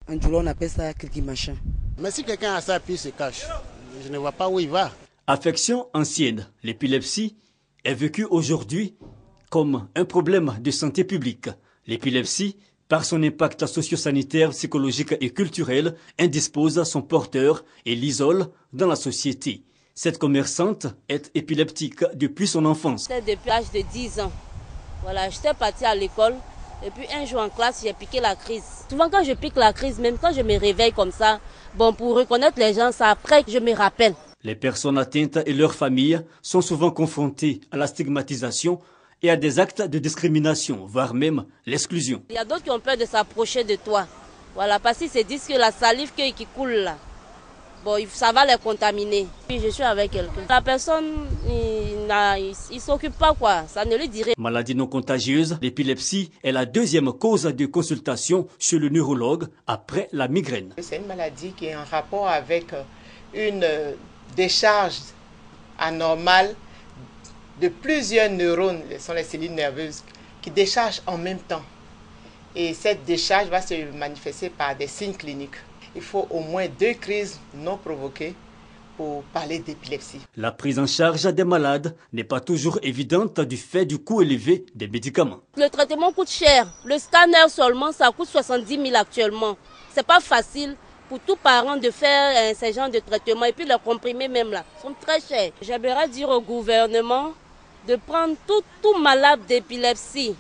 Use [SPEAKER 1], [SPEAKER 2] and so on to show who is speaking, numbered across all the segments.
[SPEAKER 1] En Djoula, on appelle ça machin.
[SPEAKER 2] Mais si quelqu'un a ça, puis il se cache, je ne vois pas où il va.
[SPEAKER 3] Affection ancienne, l'épilepsie est vécue aujourd'hui comme un problème de santé publique. L'épilepsie, par son impact socio-sanitaire, psychologique et culturel, indispose son porteur et l'isole dans la société. Cette commerçante est épileptique depuis son enfance.
[SPEAKER 4] Depuis l'âge de 10 ans. Voilà, j'étais partie à l'école et puis un jour en classe, j'ai piqué la crise. Souvent quand je pique la crise, même quand je me réveille comme ça, bon, pour reconnaître les gens, c'est après que je me rappelle.
[SPEAKER 3] Les personnes atteintes et leurs familles sont souvent confrontées à la stigmatisation et à des actes de discrimination, voire même l'exclusion.
[SPEAKER 4] Il y a d'autres qui ont peur de s'approcher de toi. Voilà, parce qu'ils se disent que la salive qui coule là, bon, ça va les contaminer. Puis je suis avec quelqu'un. La personne, il s'occupe pas quoi, ça ne lui dirait.
[SPEAKER 3] Maladie non contagieuse, l'épilepsie est la deuxième cause de consultation chez le neurologue après la migraine.
[SPEAKER 5] C'est une maladie qui est en rapport avec une décharge anormale de plusieurs neurones, ce sont les cellules nerveuses, qui déchargent en même temps. Et cette décharge va se manifester par des signes cliniques. Il faut au moins 2 crises non provoquées pour parler d'épilepsie.
[SPEAKER 3] La prise en charge des malades n'est pas toujours évidente du fait du coût élevé des médicaments.
[SPEAKER 4] Le traitement coûte cher. Le scanner seulement, ça coûte 70 000 actuellement. C'est pas facile pour tout parent de faire ce genre de traitement. Et puis les comprimés même là sont très chers. J'aimerais dire au gouvernement de prendre tout malade d'épilepsie,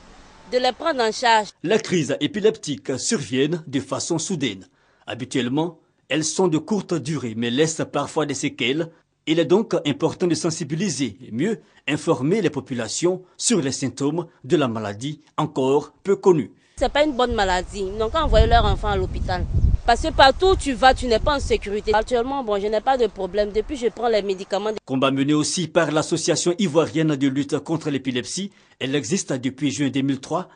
[SPEAKER 4] de les prendre en charge.
[SPEAKER 3] Les crises épileptiques surviennent de façon soudaine. Habituellement, elles sont de courte durée mais laissent parfois des séquelles. Il est donc important de sensibiliser et mieux informer les populations sur les symptômes de la maladie encore peu connue.
[SPEAKER 4] C'est pas une bonne maladie, ils n'ont qu'à envoyer leur enfant à l'hôpital. Parce que partout où tu vas, tu n'es pas en sécurité. Actuellement, bon, je n'ai pas de problème. Depuis, je prends les médicaments.
[SPEAKER 3] Combat mené aussi par l'Association ivoirienne de lutte contre l'épilepsie. Elle existe depuis juin 2003